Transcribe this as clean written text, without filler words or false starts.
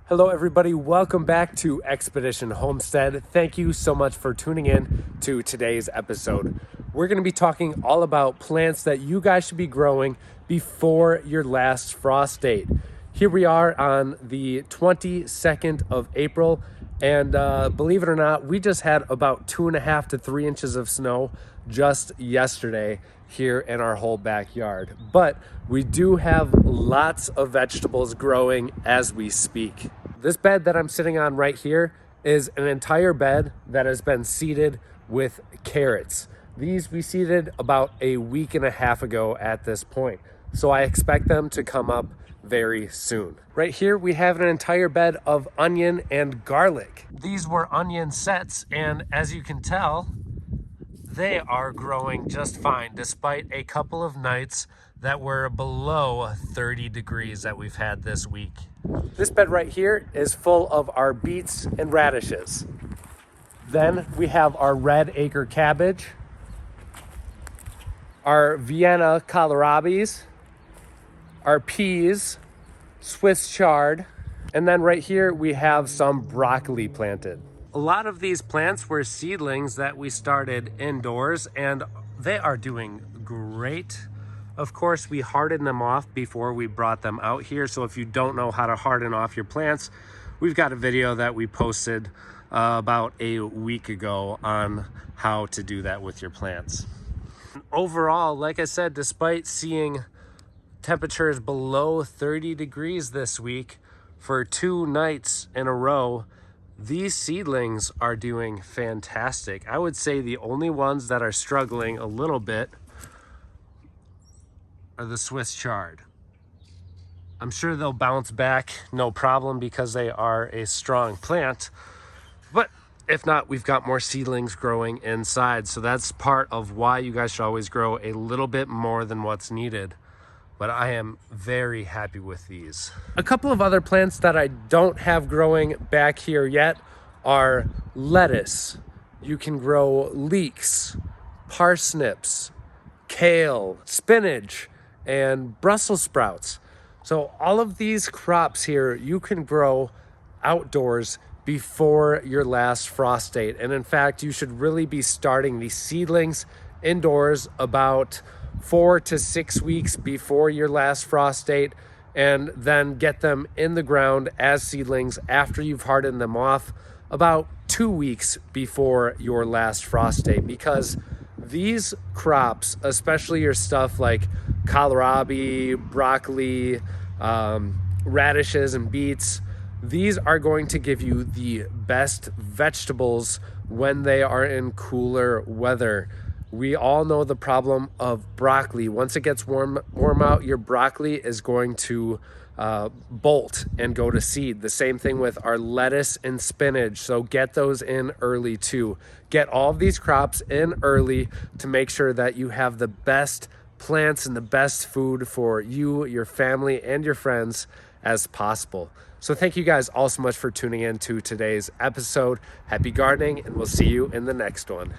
Hello everybody, welcome back to Expedition Homestead. Thank you so much for tuning in to today's episode. We're going to be talking all about plants that you guys should be growing before your last frost date. Here we are on the 22nd of April, and believe it or not, we just had about 2.5 to 3 inches of snow just yesterday here in our whole backyard. But we do have lots of vegetables growing as we speak. This bed that I'm sitting on right here is an entire bed that has been seeded with carrots. These we seeded about a week and a half ago at this point, so I expect them to come up very soon. Right here we have an entire bed of onion and garlic. These were onion sets, and as you can tell, they are growing just fine despite a couple of nights that were below 30 degrees that we've had this week. This bed right here is full of our beets and radishes. Then we have our red acre cabbage, our Vienna kohlrabis, our peas, Swiss chard, and then right here we have some broccoli planted. A lot of these plants were seedlings that we started indoors, and they are doing great. Of course, we hardened them off before we brought them out here. So if you don't know how to harden off your plants, we've got a video that we posted about a week ago on how to do that with your plants. Overall, like I said, despite seeing temperatures below 30 degrees this week for 2 nights in a row, these seedlings are doing fantastic. I would say the only ones that are struggling a little bit are the Swiss chard. I'm sure they'll bounce back no problem because they are a strong plant, but if not, we've got more seedlings growing inside. So that's part of why you guys should always grow a little bit more than what's needed. But I am very happy with these. A couple of other plants that I don't have growing back here yet are lettuce. You can grow leeks, parsnips, kale, spinach, and Brussels sprouts. So all of these crops here you can grow outdoors before your last frost date. And in fact, you should really be starting these seedlings indoors about 4 to 6 weeks before your last frost date, and then get them in the ground as seedlings after you've hardened them off about 2 weeks before your last frost date, because these crops, especially your stuff like kohlrabi, broccoli, radishes and beets, these are going to give you the best vegetables when they are in cooler weather. We all know the problem of broccoli. Once it gets warm out, your broccoli is going to bolt and go to seed. The same thing with our lettuce and spinach. So get those in early too. Get all of these crops in early to make sure that you have the best plants and the best food for you, your family, and your friends as possible. So thank you guys all so much for tuning in to today's episode. Happy gardening, and we'll see you in the next one.